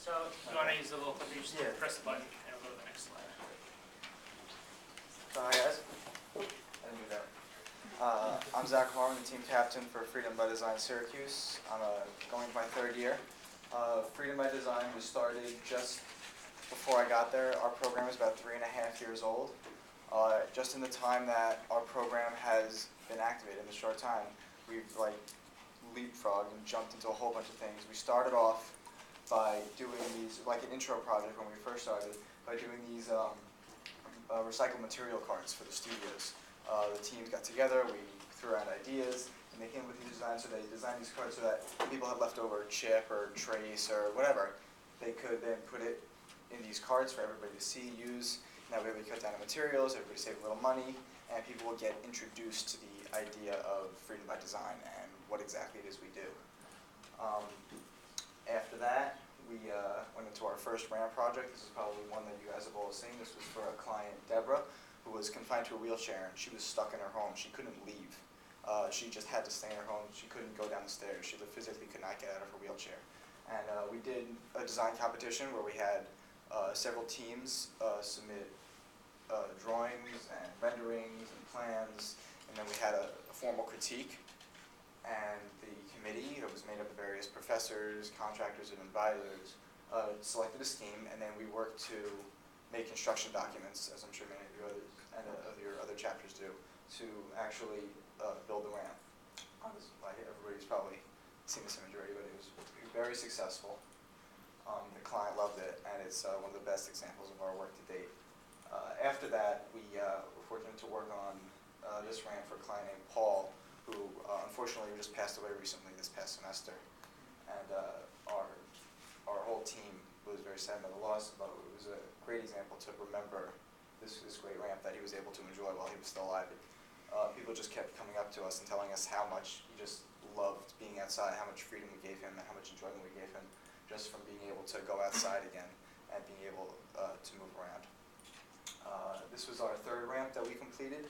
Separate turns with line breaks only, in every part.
So you want to use the little clip, you just
Yeah.
press the button and it'll go to the next slide.
So hi guys. I didn't do that. I'm Zachary, Harwin, the team captain for Freedom by Design Syracuse. I'm going to my third year. Freedom by Design was started just before I got there. Our program is about 3.5 years old. Just in the time that our program has been activated, in the short time, we've leapfrogged and jumped into a whole bunch of things. We started off by doing these, like an intro project when we first started, by doing these recycled material cards for the studios. The teams got together, we threw out ideas, and they came with these designs. So they designed these cards so that people had leftover chip or trace or whatever, they could then put it in these cards for everybody to see, use. And that way we cut down on materials, everybody saved a little money, and people will get introduced to the idea of Freedom by Design and what exactly it is we do. After that, we went into our first ramp project. This is probably one that you guys have all seen. This was for a client, Deborah, who was confined to a wheelchair, and she was stuck in her home. She couldn't leave. She just had to stay in her home. She couldn't go down the stairs. She physically could not get out of her wheelchair. And we did a design competition where we had several teams submit drawings and renderings and plans, and then we had a formal critique. And the committee, that was made up of various professors, contractors, and advisors, selected a scheme, and then we worked to make construction documents, as I'm sure many of you of your other chapters do, to actually build the ramp. Everybody's probably seen this image already, but it was very successful. The client loved it, and it's one of the best examples of our work to date. After that, we were fortunate to work on this ramp for a client named Paul, who unfortunately just passed away recently this past semester. And our whole team was very sad by the loss, but it was a great example to remember this great ramp that he was able to enjoy while he was still alive. People just kept coming up to us and telling us how much he just loved being outside, how much freedom we gave him, and how much enjoyment we gave him just from being able to go outside again and being able to move around. This was our third ramp that we completed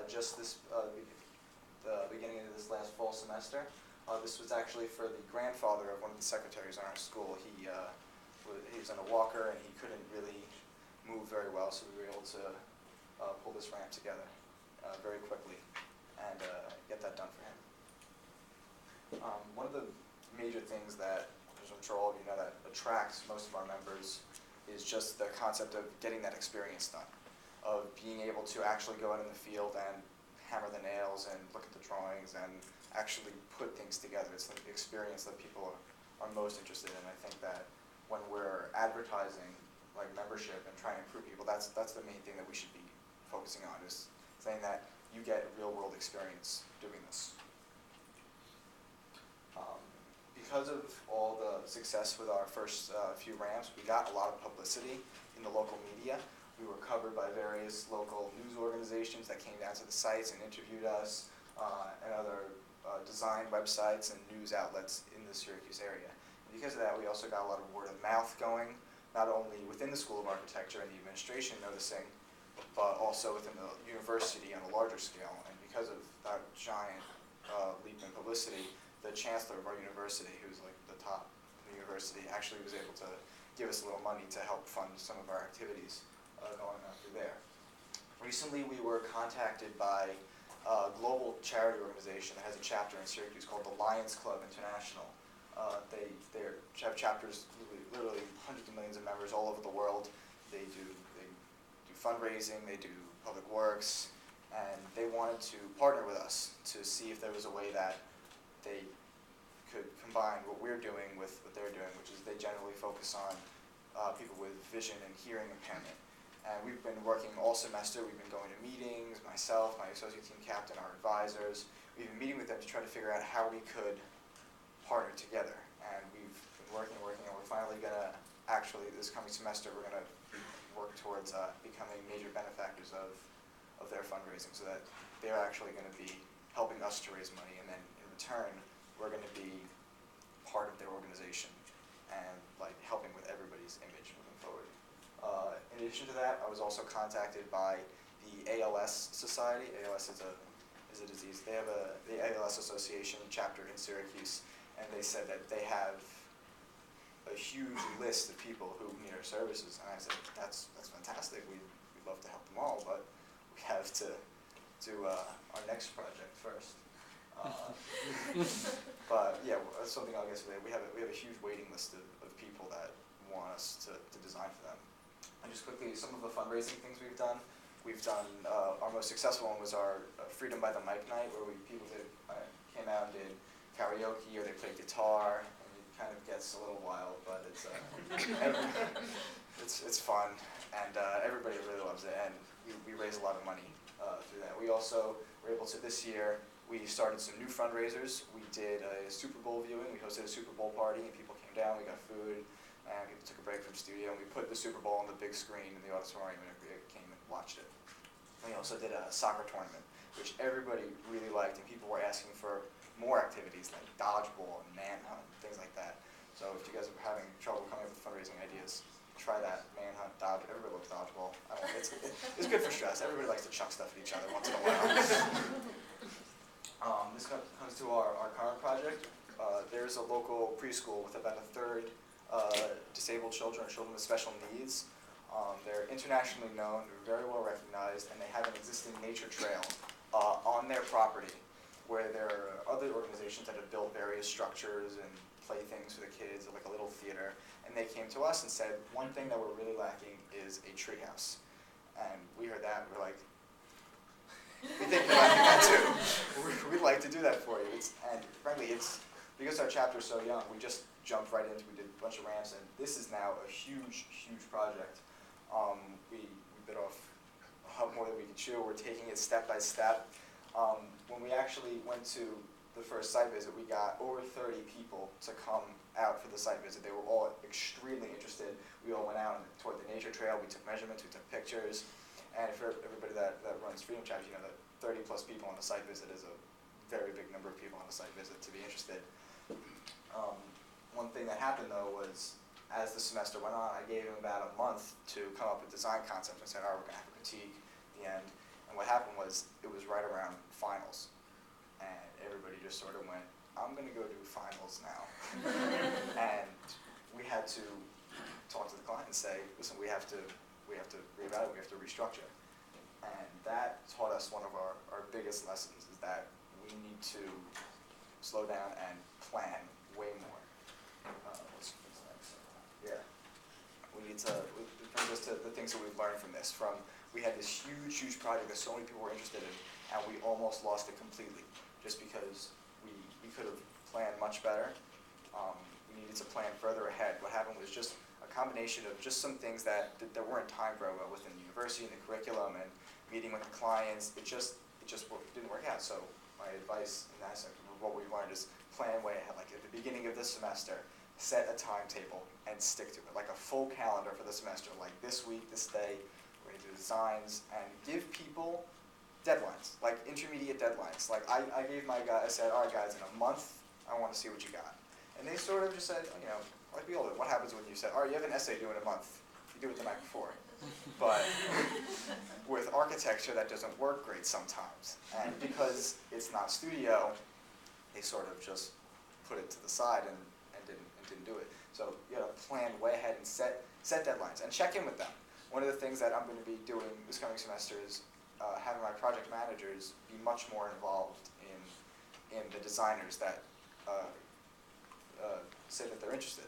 just the beginning of this last fall semester. This was actually for the grandfather of one of the secretaries in our school. He was in a walker and he couldn't really move very well, so we were able to pull this ramp together very quickly and get that done for him. One of the major things that, as I'm sure all of you know, that attracts most of our members is just the concept of getting that experience done, of being able to actually go out in the field and hammer the nails and look at the drawings and actually put things together. It's the experience that people are most interested in. I think that when we're advertising like membership and trying to improve people, that's the main thing that we should be focusing on, is saying that you get real world experience doing this. Because of all the success with our first few ramps, we got a lot of publicity in the local media. We were covered by various local news organizations that came down to the sites and interviewed us, and other design websites and news outlets in the Syracuse area. And because of that, we also got a lot of word of mouth going, not only within the School of Architecture and the administration noticing, but also within the university on a larger scale. And because of that giant leap in publicity, the chancellor of our university, who's like the top in the university, actually was able to give us a little money to help fund some of our activities going on through there. Recently, we were contacted by a global charity organization that has a chapter in Syracuse called the Lions Club International. They have chapters, literally hundreds of millions of members all over the world. They do fundraising, they do public works, and they wanted to partner with us to see if there was a way that they could combine what we're doing with what they're doing, which is they generally focus on people with vision and hearing impairment. And we've been working all semester. We've been going to meetings, myself, my associate team captain, our advisors. We've been meeting with them to try to figure out how we could partner together. And we've been working, and we're finally going to, actually, this coming semester, we're going to work towards becoming major benefactors of their fundraising, so that they're actually going to be helping us to raise money, and then in return, we're going to be part of their organization and helping with everybody's image moving forward. In addition to that, I was also contacted by the ALS Society. ALS is a disease. They have the ALS Association chapter in Syracuse, and they said that they have a huge list of people who need our services, and I said, that's fantastic. We'd love to help them all, but we have to do our next project first. But yeah, that's something I'll get to later. We have a huge waiting list of people that want us to design for them. And just quickly, some of the fundraising things we've done. We've done our most successful one was our Freedom by the Mic night, where people came out and did karaoke or they played guitar. And it kind of gets a little wild, but it's it's fun, and everybody really loves it. And we raise a lot of money through that. We also were able to this year. We started some new fundraisers. We did a Super Bowl viewing. We hosted a Super Bowl party, and people came down. We got food, and people took a break from the studio. And we put the Super Bowl on the big screen in the auditorium, and everybody came and watched it. And we also did a soccer tournament, which everybody really liked, and people were asking for more activities like dodgeball and manhunt, things like that. So if you guys are having trouble coming up with fundraising ideas, try that. Manhunt, dodge. Everybody loves dodgeball. I don't know, it's good for stress. Everybody likes to chuck stuff at each other once in a while. This comes to our current project. There's a local preschool with about a third disabled children or children with special needs. They're internationally known, they're very well recognized, and they have an existing nature trail on their property where there are other organizations that have built various structures and playthings for the kids, like a little theater. And they came to us and said, one thing that we're really lacking is a treehouse. And we heard that, and we're like, we think we're lacking that too. We'd like to do that for you. And frankly, it's because our chapter is so young, we just jumped right into, we did a bunch of ramps, and this is now a huge, huge project. We bit off a lot more than we could chew. We're taking it step by step. When we actually went to the first site visit, we got over 30 people to come out for the site visit. They were all extremely interested. We all went out and toured the nature trail. We took measurements, we took pictures. And for everybody that runs Freedom Chapters, you know that 30 plus people on the site visit is a very big number of people on the site visit to be interested. One thing that happened though was, as the semester went on, I gave him about a month to come up with design concepts. I said, all right, we're gonna have a critique at the end. And what happened was, it was right around finals. And everybody just sort of went, I'm gonna go do finals now. And we had to talk to the client and say, listen, we have to reevaluate, we have to restructure. And that taught us one of our biggest lessons, is that we need to slow down and plan way more. What's next? Yeah. We need to, it brings us to the things that we've learned from this. We had this huge, huge project that so many people were interested in, and we almost lost it completely, just because we could have planned much better. We needed to plan further ahead. What happened was just a combination of just some things that weren't timed very well within the university and the curriculum and meeting with the clients. It just didn't work out. So my advice in that sector of what we've learned is plan way ahead. Like at the beginning of this semester, set a timetable and stick to it. Like a full calendar for the semester. Like this week, this day, we're going to do designs, and give people deadlines, like intermediate deadlines. Like I gave my guys, I said, all right guys, in a month, I want to see what you got. And they sort of just said, you know, like we all do, what happens when you say, all right, you have an essay due in a month, you do it the night before. But with architecture, that doesn't work great sometimes. And because it's not studio, they sort of just put it to the side and didn't do it. So you gotta plan way ahead and set deadlines and check in with them. One of the things that I'm going to be doing this coming semester is having my project managers be much more involved in the designers that say that they're interested.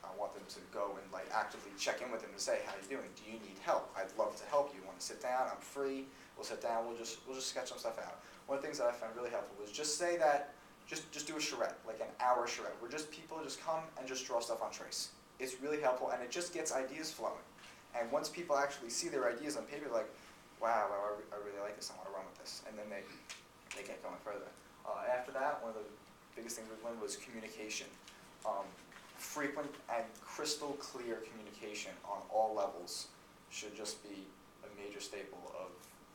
I want them to go and like actively check in with them to say, how are you doing? Do you need help? I'd love to help you. Want to sit down? I'm free. We'll sit down. We'll just sketch some stuff out. One of the things that I found really helpful was just say that, just do a charrette, like an hour charrette, where people just come and just draw stuff on trace. It's really helpful, and it just gets ideas flowing. And once people actually see their ideas on paper, like, wow, I really like this, I want to run with this. And then they get going further. After that, one of the biggest things we learned was communication. Frequent and crystal clear communication on all levels should just be a major staple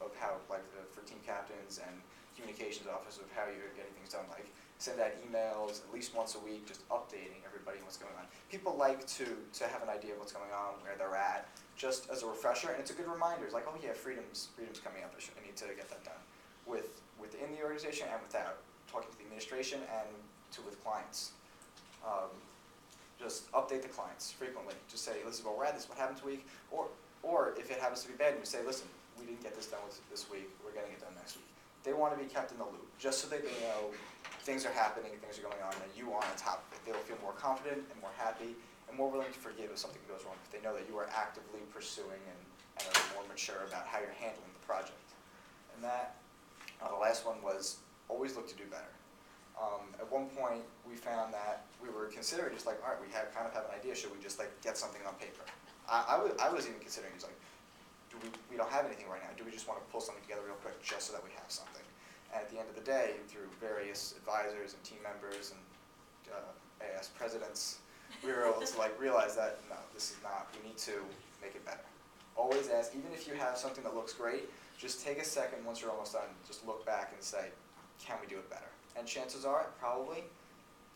of how, like for team captains and communications officers, of how you're getting things done. Like send out emails at least once a week, just updating everybody what's going on. People like to have an idea of what's going on, where they're at, just as a refresher, and it's a good reminder. It's like, oh yeah, freedom's coming up. I need to get that done within the organization and without, talking to the administration and with clients. Just update the clients frequently. Just say, this is where we're at, this is what happened this week. Or if it happens to be bad, we say, listen, we didn't get this done this week, we're getting it done next week. They want to be kept in the loop, just so that they know things are happening, things are going on, and you are on top of it. They'll feel more confident and more happy and more willing to forgive if something goes wrong, if they know that you are actively pursuing and are more mature about how you're handling the project. And that, the last one was always look to do better. At one point, we found that we were considering just like, all right, we kind of have an idea, should we just like get something on paper? I was even considering, just like, we don't have anything right now, do we just want to pull something together real quick just so that we have something? And at the end of the day, through various advisors and team members and AS presidents, we were able to like realize that, no, this is not, we need to make it better. Always ask, even if you have something that looks great, just take a second once you're almost done, just look back and say, can we do it better? And chances are, probably,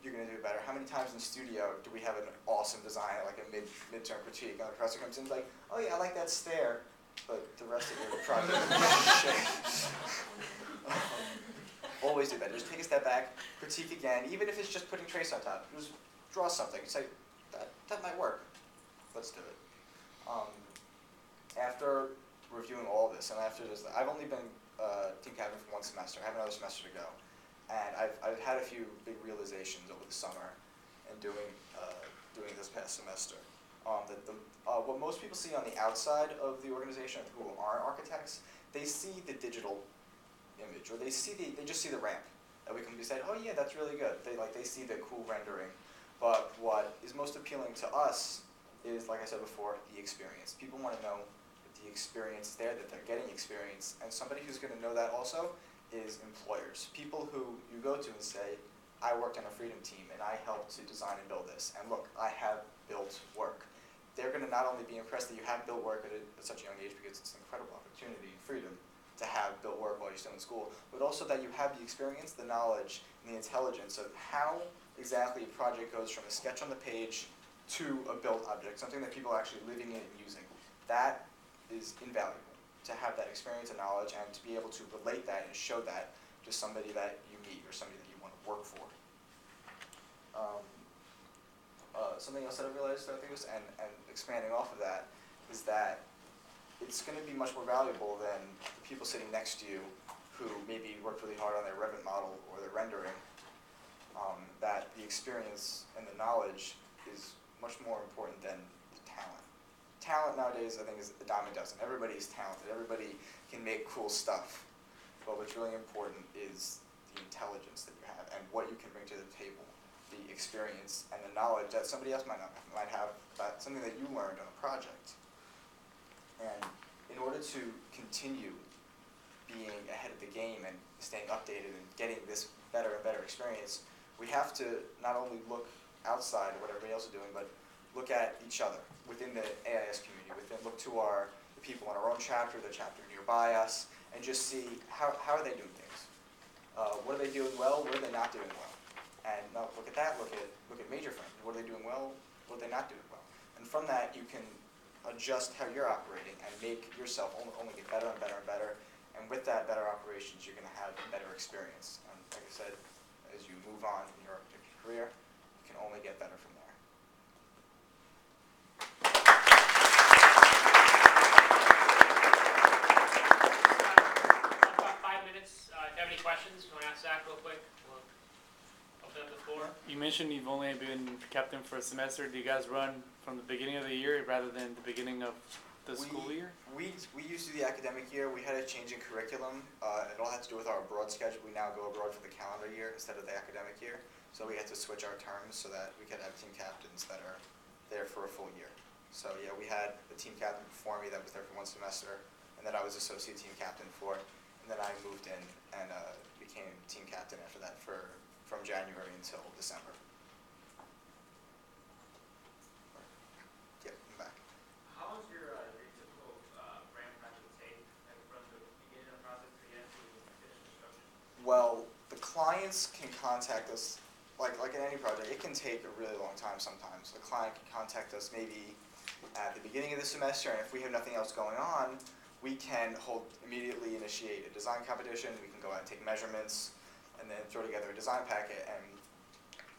you're going to do it better. How many times in the studio do we have an awesome design, like a midterm critique, and the professor comes in and is like, oh yeah, I like that stair, but the rest of your project is shit. Always do that. Just take a step back, critique again, even if it's just putting trace on top. Just draw something. Say, that might work. Let's do it. After reviewing all this, and after this, I've only been team captain for one semester. I have another semester to go. And I've had a few big realizations over the summer and doing this past semester. What most people see on the outside of the organization who aren't architects, they see the digital image, or they just see the ramp. And we can be saying, oh yeah, that's really good. They see the cool rendering. But what is most appealing to us is, like I said before, the experience. People want to know that the experience is there, that they're getting experience, and somebody who's going to know that also is employers. People who you go to and say, I worked on a freedom team and I helped to design and build this, and look, I have built work. They're going to not only be impressed that you have built work at such a young age, because it's an incredible opportunity and freedom to have built work while you're still in school, but also that you have the experience, the knowledge, and the intelligence of how exactly a project goes from a sketch on the page to a built object, something that people are actually living in and using. That is invaluable, to have that experience and knowledge, and to be able to relate that and show that to somebody that you meet or somebody that you want to work for. Something else that I realized throughout this, and expanding off of that, is that it's going to be much more valuable than the people sitting next to you who maybe worked really hard on their Revit model or their rendering. That the experience and the knowledge is much more important than the talent. Talent nowadays, I think, is a dime a dozen. Everybody is talented. Everybody can make cool stuff. But what's really important is the intelligence that you have and what you can bring to the table, the experience and the knowledge that somebody else might have about something that you learned on a project. And in order to continue being ahead of the game and staying updated and getting this better and better experience, we have to not only look outside at what everybody else is doing, but look at each other within the AIS community, look to the people in our own chapter, the chapter nearby us, and just see how are they doing things. What are they doing well? What are they not doing well? And now look at that. Look at major firms. What are they doing well? What are they not doing well? And from that, you can adjust how you're operating and make yourself only get better and better and better. And with that better operations, you're going to have a better experience. And like I said, as you move on in your architecture career, you can only get better from there.
5 minutes. If you have any questions, you want to ask Zach real quick? We'll open up the floor.
You mentioned you've only been captain for a semester. Do you guys run from the beginning of the year rather than the beginning of the school year?
We used to do the academic year. We had a change in curriculum. It all had to do with our abroad schedule. We now go abroad for the calendar year instead of the academic year. So we had to switch our terms so that we could have team captains that are there for a full year. So yeah, we had the team captain before me that was there for one semester, and then I was associate team captain for, and then I moved in and became team captain after that from January until December. Yep, I'm back.
How is your typical brand project take, like from the beginning of the process to the end to finish construction?
Well, the clients can contact us, like in any project, it can take a really long time sometimes. The client can contact us maybe at the beginning of the semester, and if we have nothing else going on, we can immediately initiate a design competition. We can go out and take measurements, and then throw together a design packet. And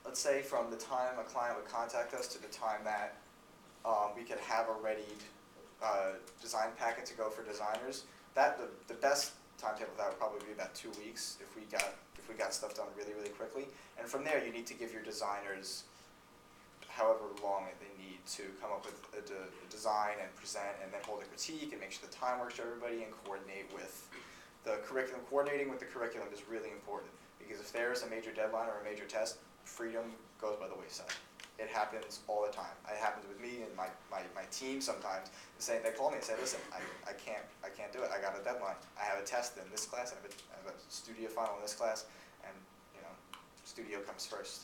let's say from the time a client would contact us to the time that we could have a readied design packet to go for designers, the best timetable of that would probably be about 2 weeks if we got stuff done really, really quickly. And from there, you need to give your designers however long they need to come up with a design and present, and then hold a critique and make sure the time works for everybody and coordinate with the curriculum. Coordinating with the curriculum is really important, because if there's a major deadline or a major test, freedom goes by the wayside. It happens all the time. It happens with me and my team sometimes. They call me and say, listen, I can't do it. I got a deadline. I have a test in this class, I have a studio final in this class, and studio comes first.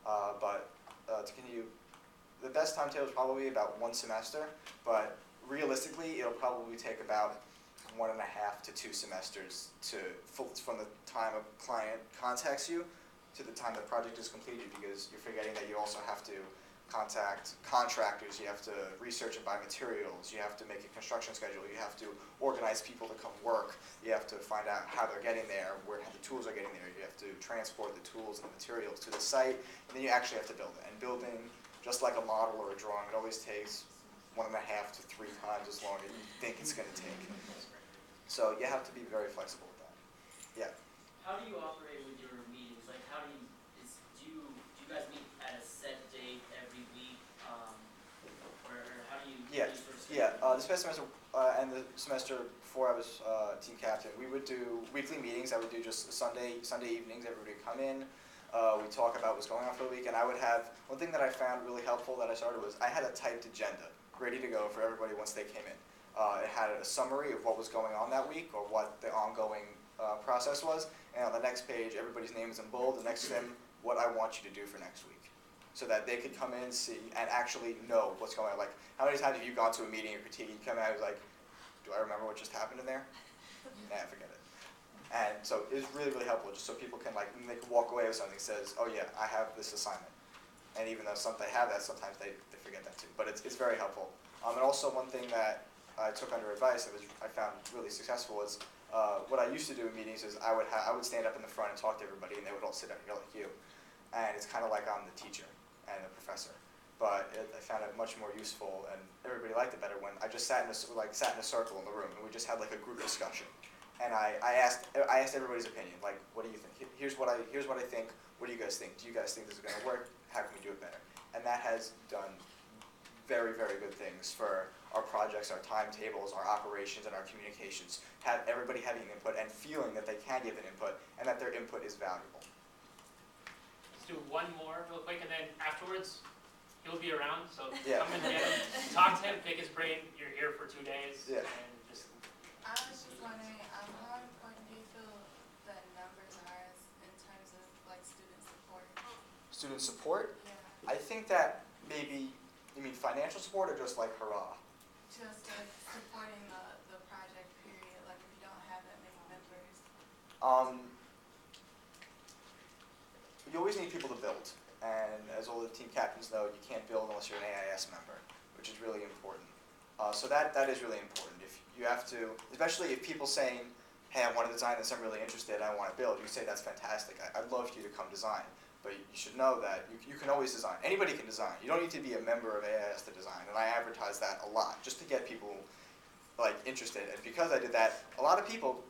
But to continue, the best timetable is probably about 1 semester, but realistically, it'll probably take about 1.5 to 2 semesters from the time a client contacts you to the time the project is completed, because you're forgetting that you also have to contact contractors, you have to research and buy materials, you have to make a construction schedule, you have to organize people to come work, you have to find out how they're getting there, where the tools are getting there, you have to transport the tools and the materials to the site, and then you actually have to build it. And building, just like a model or a drawing, it always takes 1.5 to 3 times as long as you think it's going to take. So you have to be very flexible with that. Yeah.
How do you operate with your meetings? Like, how do you guys meet at a set date every week, or how do you?
Yeah.
How do you sort of
This past semester and the semester before I was team captain, we would do weekly meetings. I would do just Sunday evenings. Everybody would come in. We talk about what's going on for the week, and I would have one thing that I found really helpful that I started was I had a typed agenda ready to go for everybody once they came in. It had a summary of what was going on that week or what the ongoing process was, and on the next page, everybody's name is in bold, and next to them, what I want you to do for next week, so that they could come in, see, and actually know what's going on. Like, how many times have you gone to a meeting or critique, you come out and like, do I remember what just happened in there? Nah, forget it. And so it was really, really helpful, just so people can they can walk away with something that says, oh yeah, I have this assignment. And even though they have that, sometimes they forget that too. But it's very helpful. And also one thing that I took under advice that I found really successful is what I used to do in meetings is I would stand up in the front and talk to everybody, and they would all sit up here like you. And it's kind of like I'm the teacher and the professor. But I found it much more useful, and everybody liked it better when I just sat in a circle in the room, and we just had like a group discussion. And I asked everybody's opinion, like, what do you think? Here's what I think. What do you guys think? Do you guys think this is going to work? How can we do it better? And that has done very, very good things for our projects, our timetables, our operations, and our communications. Have everybody having input and feeling that they can give an input and that their input is valuable.
Let's do one more real quick, and then afterwards, he'll be around, so
Yeah.
come and get him, talk to him, pick his brain. You're here for 2 days,
Yeah.
and just
I was just wondering, how important do you feel the numbers are in terms of like student support?
Student support?
Yeah,
I think that maybe, you mean financial support or just like hurrah?
just like supporting the project period, like if you don't have that many members.
You always need people to build, and as all the team captains know, you can't build unless you're an AIS member, which is really important. So that is really important. If you have to, especially if people saying, hey, I want to design this, I'm really interested, I want to build, you say that's fantastic, I'd love for you to come design. But you should know that you can always design. Anybody can design. You don't need to be a member of AIS to design, and I advertise that a lot just to get people interested. And because I did that, a lot of people,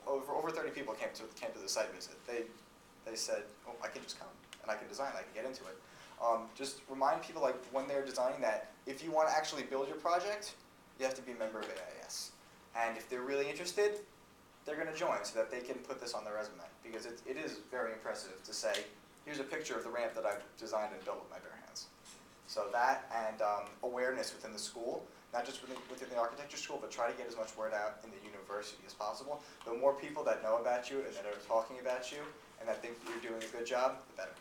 over 30 people came to the site visit. They said, oh, I can just come and I can design, I can get into it. Just remind people when they're designing that if you want to actually build your project, you have to be a member of AIS. And if they're really interested, they're going to join so that they can put this on their resume, because it is very impressive to say, here's a picture of the ramp that I've designed and built with my bare hands. So that and awareness within the school, not just within the architecture school, but try to get as much word out in the university as possible. The more people that know about you and that are talking about you and that think you're doing a good job, the better.